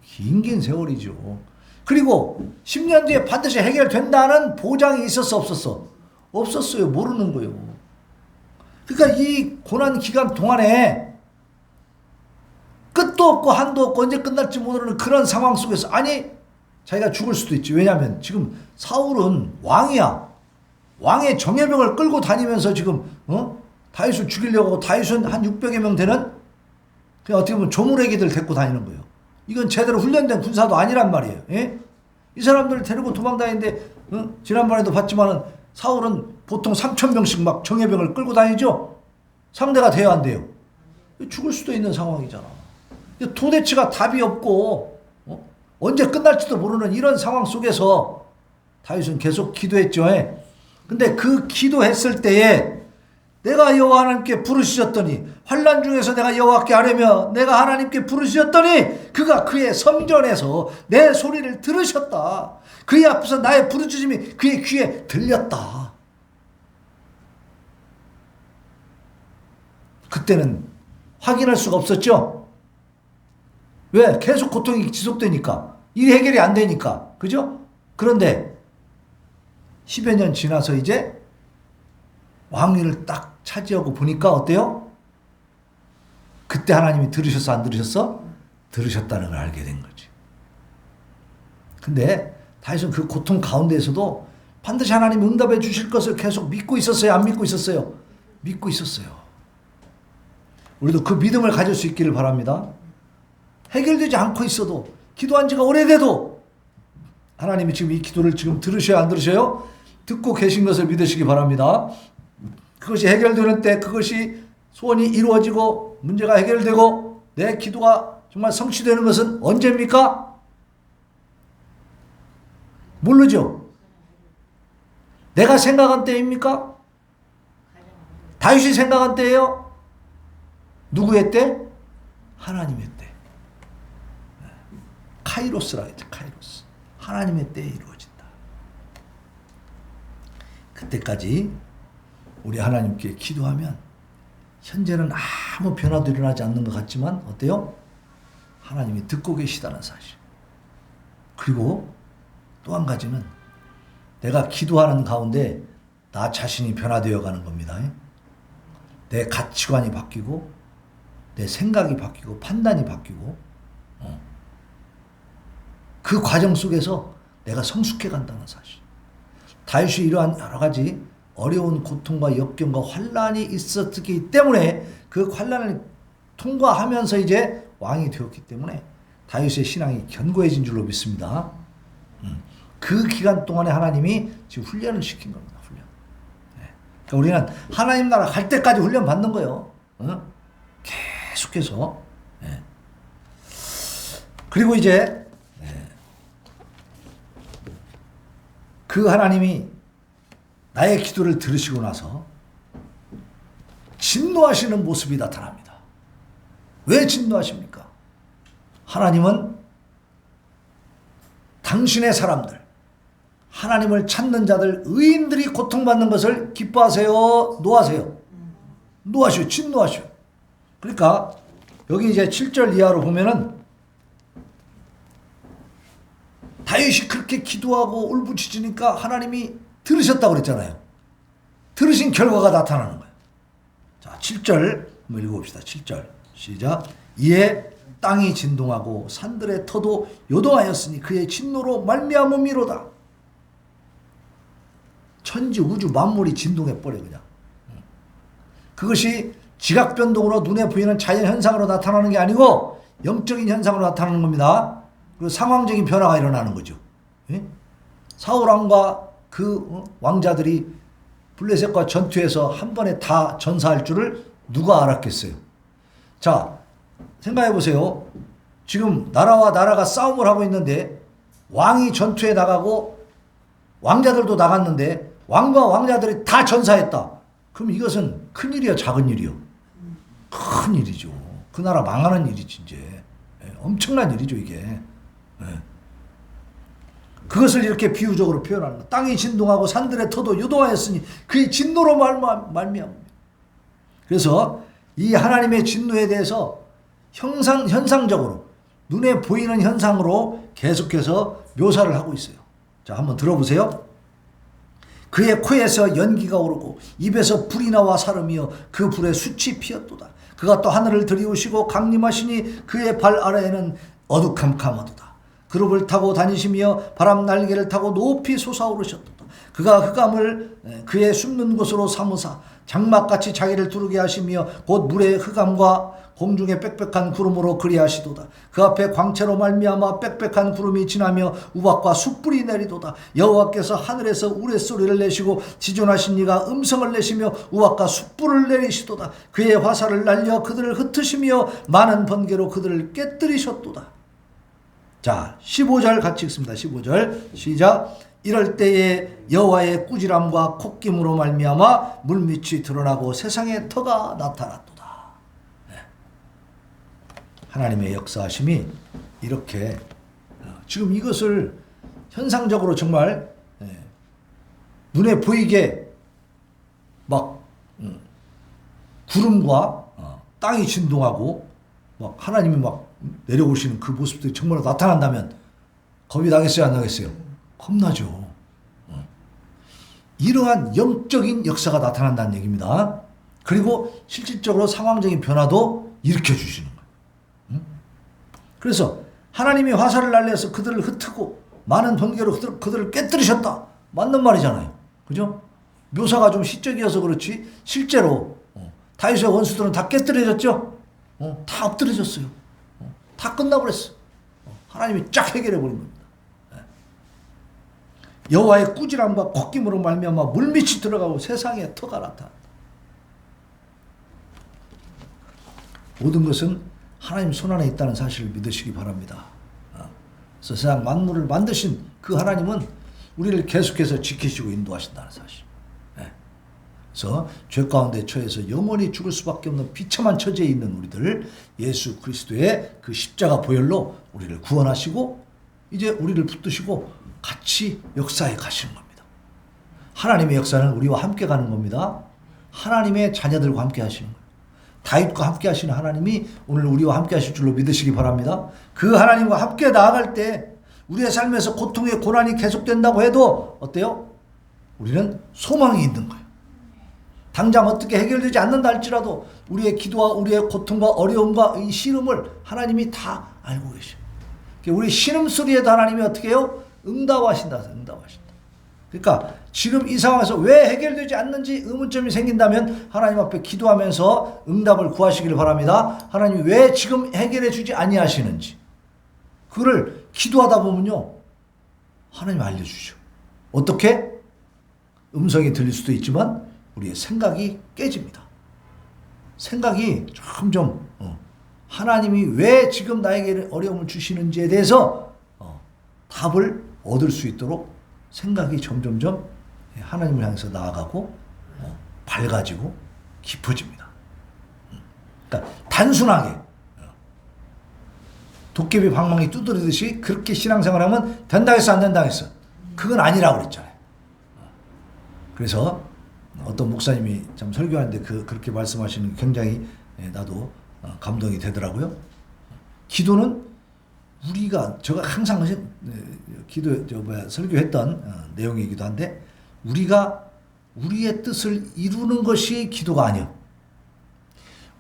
긴 세월이죠. 그리고 10년 뒤에 반드시 해결된다는 보장이 있었어 없었어? 없었어요. 모르는 거예요. 그러니까 이 고난 기간 동안에 끝도 없고 한도 없고 언제 끝날지 모르는 그런 상황 속에서 아니 자기가 죽을 수도 있지. 왜냐하면 지금 사울은 왕이야. 왕의 정예병을 끌고 다니면서 지금 다윗을 죽이려고 하고 다윗은 한 600여 명 되는 그냥 어떻게 보면 조물애기들 데리고 다니는 거예요. 이건 제대로 훈련된 군사도 아니란 말이에요. 예? 이 사람들을 데리고 도망다니는데 지난번에도 봤지만은 사울은 보통 3,000명씩 막 정예병을 끌고 다니죠. 상대가 돼야 안 돼요. 죽을 수도 있는 상황이잖아. 도대체가 답이 없고 언제 끝날지도 모르는 이런 상황 속에서 다윗은 계속 기도했죠. 근데 그 기도했을 때에 내가 여호와 하나님께 부르짖었더니 환난 중에서 내가 여호와께 아뢰며 내가 하나님께 부르짖었더니 그가 그의 성전에서 내 소리를 들으셨다. 그의 앞에서 나의 부르짖음이 그의 귀에 들렸다. 그때는 확인할 수가 없었죠. 왜? 계속 고통이 지속되니까. 일이 해결이 안 되니까. 그죠? 그런데 10여 년 지나서 이제 왕위를 딱 차지하고 보니까 어때요? 그때 하나님이 들으셨어 안 들으셨어? 들으셨다는 걸 알게 된 거지. 근데 다윗은 그 고통 가운데에서도 반드시 하나님이 응답해 주실 것을 계속 믿고 있었어요? 안 믿고 있었어요? 믿고 있었어요. 우리도 그 믿음을 가질 수 있기를 바랍니다. 해결되지 않고 있어도 기도한 지가 오래돼도 하나님이 지금 이 기도를 지금 들으셔요 안 들으셔요? 듣고 계신 것을 믿으시기 바랍니다. 그것이 해결되는 때 그것이 소원이 이루어지고 문제가 해결되고 내 기도가 정말 성취되는 것은 언제입니까? 모르죠. 내가 생각한 때입니까? 다윗이 생각한 때예요? 누구의 때? 하나님의 때. 카이로스라 했죠. 카이로스. 하나님의 때에 이루어진다. 그때까지 우리 하나님께 기도하면 현재는 아무 변화도 일어나지 않는 것 같지만 어때요? 하나님이 듣고 계시다는 사실. 그리고 또 한 가지는 내가 기도하는 가운데 나 자신이 변화되어 가는 겁니다. 내 가치관이 바뀌고 내 생각이 바뀌고 판단이 바뀌고 그 과정 속에서 내가 성숙해 간다는 사실. 다윗이 이러한 여러 가지 어려운 고통과 역경과 환란이 있었기 때문에 그 환란을 통과하면서 이제 왕이 되었기 때문에 다윗의 신앙이 견고해진 줄로 믿습니다. 그 기간 동안에 하나님이 지금 훈련을 시킨 겁니다. 훈련. 그러니까 우리는 하나님 나라 갈 때까지 훈련 받는 거예요. 계속해서. 그리고 이제 그 하나님이 나의 기도를 들으시고 나서 진노하시는 모습이 나타납니다. 왜 진노하십니까? 하나님은 당신의 사람들, 하나님을 찾는 자들, 의인들이 고통받는 것을 기뻐하세요? 노하세요? 노하시오. 진노하시오. 그러니까 여기 이제 7절 이하로 보면은 다윗이 그렇게 기도하고 울부짖으니까 하나님이 들으셨다고 그랬잖아요. 들으신 결과가 나타나는 거예요. 자, 7절 한번 읽어봅시다. 7절 시작. 이에 땅이 진동하고 산들의 터도 요동하였으니 그의 진노로 말미암음이로다. 천지 우주 만물이 진동해 버려 그냥. 그것이 지각 변동으로 눈에 보이는 자연 현상으로 나타나는 게 아니고 영적인 현상으로 나타나는 겁니다. 그리고 상황적인 변화가 일어나는 거죠. 사울 왕과 그 왕자들이 블레셋과 전투해서 한 번에 다 전사할 줄을 누가 알았겠어요? 자, 생각해 보세요. 지금 나라와 나라가 싸움을 하고 있는데 왕이 전투에 나가고 왕자들도 나갔는데 왕과 왕자들이 다 전사했다. 그럼 이것은 큰일이야, 작은 일이요? 큰일이죠. 그 나라 망하는 일이지 이제. 엄청난 일이죠 이게. 그것을 이렇게 비유적으로 표현하는 거. 땅이 진동하고 산들의 터도 요동하였으니 그의 진노로 말미암습니다. 그래서 이 하나님의 진노에 대해서 현상적으로 눈에 보이는 현상으로 계속해서 묘사를 하고 있어요. 자, 한번 들어보세요. 그의 코에서 연기가 오르고 입에서 불이 나와 사름이여 그 불에 숯이 피었도다. 그가 또 하늘을 들이우시고 강림하시니 그의 발 아래에는 어두캄캄하도다. 그룹을 타고 다니시며 바람 날개를 타고 높이 솟아오르셨도다. 그가 흑암을 그의 숨는 곳으로 삼으사 장막같이 자기를 두르게 하시며 곧 물의 흑암과 공중의 빽빽한 구름으로 그리하시도다. 그 앞에 광채로 말미암아 빽빽한 구름이 지나며 우박과 숯불이 내리도다. 여호와께서 하늘에서 우레소리를 내시고 지존하신 이가 음성을 내시며 우박과 숯불을 내리시도다. 그의 화살을 날려 그들을 흩으시며 많은 번개로 그들을 깨뜨리셨도다. 자, 15절 같이 읽습니다. 15절 시작. 이럴 때에 여호와의 꾸지람과 콧김으로 말미암아 물밑이 드러나고 세상에 터가 나타났도다. 하나님의 역사하심이 이렇게 지금 이것을 현상적으로 정말 눈에 보이게 막 구름과 땅이 진동하고 막 하나님이 막 내려오시는 그 모습들이 정말로 나타난다면 겁이 나겠어요, 안 나겠어요? 겁나죠. 이러한 영적인 역사가 나타난다는 얘기입니다. 그리고 실질적으로 상황적인 변화도 일으켜주시는 거예요. 그래서 하나님이 화살을 날려서 그들을 흩트고 많은 번개로 그들을 깨뜨리셨다. 맞는 말이잖아요. 그죠? 묘사가 좀 시적이어서 그렇지 실제로 다윗의 원수들은 다 깨뜨려졌죠? 다 엎드려졌어요. 다 끝나버렸어. 하나님이 쫙 해결해버린 겁니다. 여호와의 꾸지람과 콧김으로 말미암아 물밑이 들어가고 세상에 터가 나타난다. 모든 것은 하나님 손안에 있다는 사실을 믿으시기 바랍니다. 그래서 세상 만물을 만드신 그 하나님은 우리를 계속해서 지키시고 인도하신다는 사실. 그래서 죄 가운데 처해서 영원히 죽을 수밖에 없는 비참한 처지에 있는 우리들, 예수 그리스도의 그 십자가 보혈로 우리를 구원하시고 이제 우리를 붙드시고 같이 역사에 가시는 겁니다. 하나님의 역사는 우리와 함께 가는 겁니다. 하나님의 자녀들과 함께 하시는 거예요. 다윗과 함께 하시는 하나님이 오늘 우리와 함께 하실 줄로 믿으시기 바랍니다. 그 하나님과 함께 나아갈 때 우리의 삶에서 고통의 고난이 계속된다고 해도 어때요? 우리는 소망이 있는 거예요. 당장 어떻게 해결되지 않는다 할지라도 우리의 기도와 우리의 고통과 어려움과 이 시름을 하나님이 다 알고 계셔요. 우리 신음소리에도 하나님이 어떻게 해요? 응답하신다. 응답하신다. 그러니까 지금 이 상황에서 왜 해결되지 않는지 의문점이 생긴다면 하나님 앞에 기도하면서 응답을 구하시기를 바랍니다. 하나님이 왜 지금 해결해 주지 아니하시는지 그거를 기도하다 보면요 하나님 알려주죠. 어떻게? 음성이 들릴 수도 있지만 우리의 생각이 깨집니다. 생각이 점점 하나님이 왜 지금 나에게 어려움을 주시는지에 대해서 답을 얻을 수 있도록 생각이 점점점 하나님을 향해서 나아가고 밝아지고 깊어집니다. 그러니까 단순하게 도깨비 방망이 두드리듯이 그렇게 신앙생활하면 된다 했어 안 된다 했어 그건 아니라고 그랬잖아요. 그래서 어떤 목사님이 참 설교하는데 그렇게 말씀하시는 게 굉장히 나도 감동이 되더라고요. 기도는 우리가 제가 항상 설교했던 내용이기도 한데 우리가 우리의 뜻을 이루는 것이 기도가 아니요.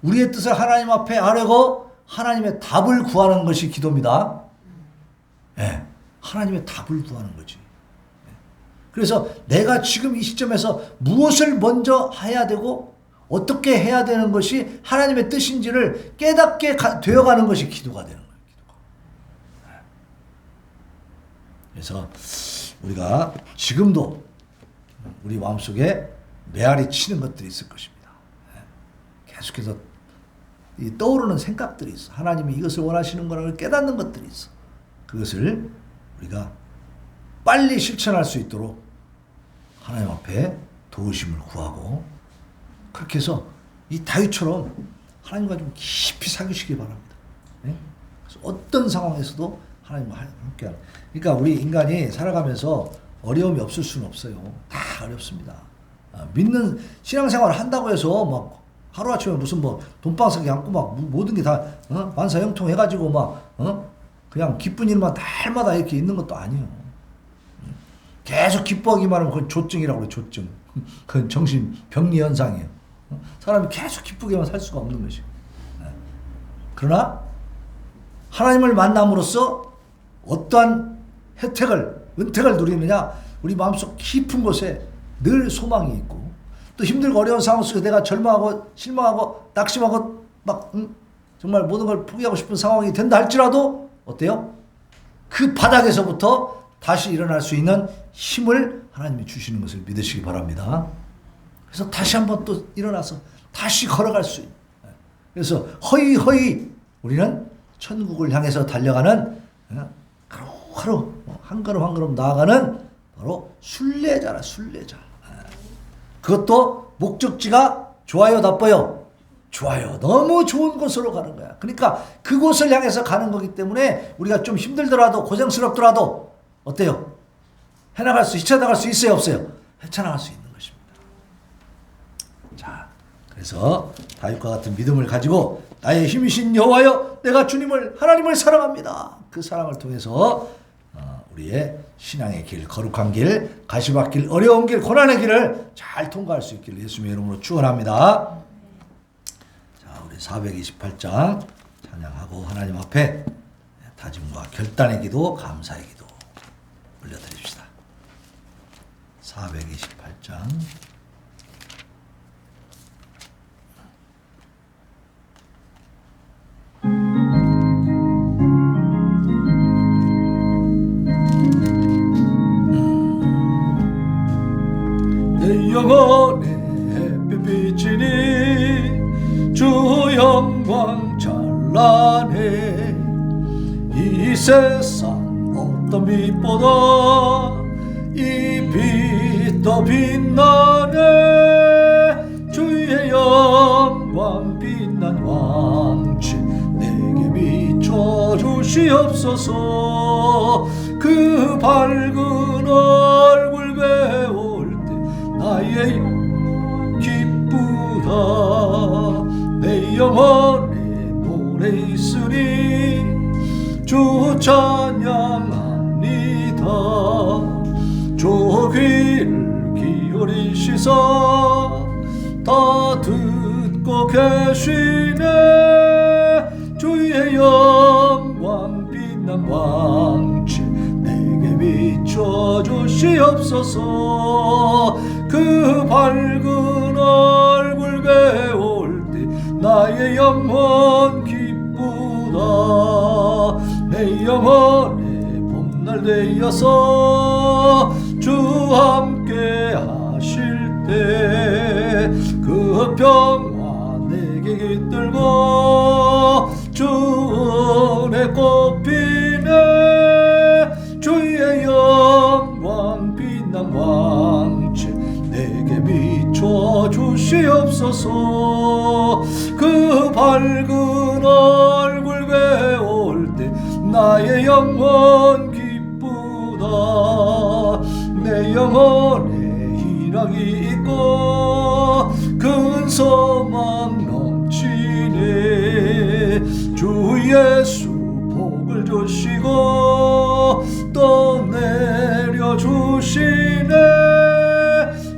우리의 뜻을 하나님 앞에 아뢰고 하나님의 답을 구하는 것이 기도입니다. 네, 하나님의 답을 구하는 거지. 그래서 내가 지금 이 시점에서 무엇을 먼저 해야 되고 어떻게 해야 되는 것이 하나님의 뜻인지를 깨닫게 되어가는 것이 기도가 되는 거예요. 기도가. 그래서 우리가 지금도 우리 마음속에 메아리 치는 것들이 있을 것입니다. 계속해서 떠오르는 생각들이 있어. 하나님이 이것을 원하시는 거라고 깨닫는 것들이 있어. 그것을 우리가 빨리 실천할 수 있도록 하나님 앞에 도우심을 구하고 그렇게 해서 이 다윗처럼 하나님과 좀 깊이 사귀시기 바랍니다. 네? 그래서 어떤 상황에서도 하나님과 함께하는. 그러니까 우리 인간이 살아가면서 어려움이 없을 수는 없어요. 다 어렵습니다. 믿는 신앙생활을 한다고 해서 막 하루아침에 무슨 뭐 돈방석에 앉고 막 모든 게 다 만사형통 해가지고 막 그냥 기쁜 일만 날마다 이렇게 있는 것도 아니에요. 계속 기뻐하기만 하면 그건 조증이라고 그래. 조증. 그건 정신병리 현상이에요. 사람이 계속 기쁘게만 살 수가 없는 것이에요. 그러나 하나님을 만남으로써 어떠한 은택을 누리느냐, 우리 마음속 깊은 곳에 늘 소망이 있고 또 힘들고 어려운 상황 속에 내가 절망하고 실망하고 낙심하고 막 정말 모든 걸 포기하고 싶은 상황이 된다 할지라도 어때요? 그 바닥에서부터 다시 일어날 수 있는 힘을 하나님이 주시는 것을 믿으시기 바랍니다. 그래서 다시 한번 또 일어나서 다시 걸어갈 수 있는. 그래서 허이 우리는 천국을 향해서 달려가는 하루하루 한 걸음 한 걸음 나아가는 바로 순례자라 순례자. 그것도 목적지가 좋아요 나빠요? 좋아요. 너무 좋은 곳으로 가는 거야. 그러니까 그곳을 향해서 가는 거기 때문에 우리가 좀 힘들더라도 고생스럽더라도 어때요? 헤쳐나갈 수 있어요 없어요? 헤쳐나갈 수 있는 것입니다. 자, 그래서 다윗과 같은 믿음을 가지고 나의 힘이신 여호와여 내가 하나님을 사랑합니다. 그 사랑을 통해서 우리의 신앙의 길, 거룩한 길, 가시밭길, 어려운 길, 고난의 길을 잘 통과할 수 있기를 예수님의 이름으로 축원합니다. 자, 우리 428장 찬양하고 하나님 앞에 다짐과 결단의 기도, 감사의 기도 올려드립시다. 428장 내 영혼의 햇빛 비치니 주 영광 찬란해 이 세상 어떤 빛보다 이 빛 더 빛나네 주의 영광 빛난 왕치 내게 비춰 주시옵소서 그 밝은 얼굴 배울 때 나의 기쁘다 내 영혼에 노래 있으니 주 찬양합니다 주 귀를 기울이시사 다 듣고 계시네 주의 영광 빛난 빛난 왕채 내게 비춰 주시옵소서. 그 밝은 얼굴 배울 때 나의 영혼 기쁘다. 내 영혼의 봄날 되어서 주 함께 하실 때 그 평화 내게 깃들고 주 은혜 꽃피네. 주의 영광 빛난 왕채 내게 비춰 주시옵소서. 그 밝은 얼굴 배울 때 나의 영혼 기쁘다. 내 영혼에 희락이 있고 큰 소망 넘치네. 주 예수 복을 주시고 또 내려주시네.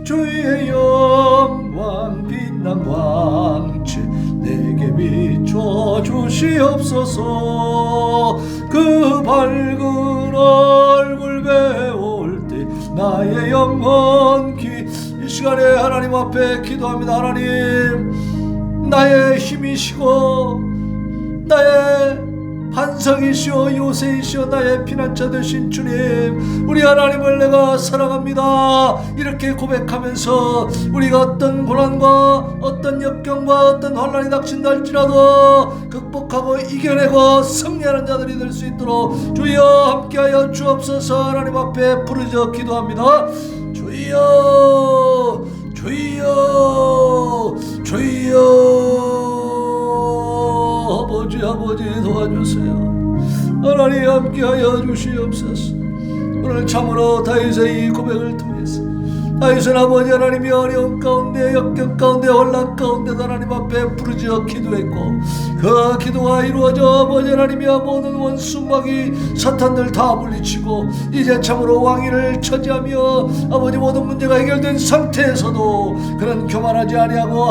주의 영광 빛난 왕채 내게 비춰 주시옵소서. 그 밝은 얼굴 배울 때 나의 영혼 이 시간에 하나님 앞에 기도합니다. 하나님, 나의 힘이시고 나의 반석이시오 요새이시오 나의 피난처 되신 주님, 우리 하나님을 내가 사랑합니다. 이렇게 고백하면서 우리가 어떤 고난과 어떤 역경과 어떤 환난이 닥친다 할지라도 극복하고 이겨내고 승리하는 자들이 될 수 있도록 주여 함께하여 주옵소서. 하나님 앞에 부르짖어 기도합니다. 주여 주여 주여. 아버지 도와주세요. 하나님 함께하여 주시옵소서. 오늘 참으로 다윗의 이 고백을 통해서 다윗은 아버지 하나님이 어려운 가운데 역경 가운데 혼란 가운데 하나님 앞에 부르짖어 기도했고 그 기도가 이루어져 아버지 하나님이 모든 원수막이 사탄들 다 물리치고 이제 참으로 왕위를 차지하며 아버지 모든 문제가 해결된 상태에서도 그는 교만하지 아니하고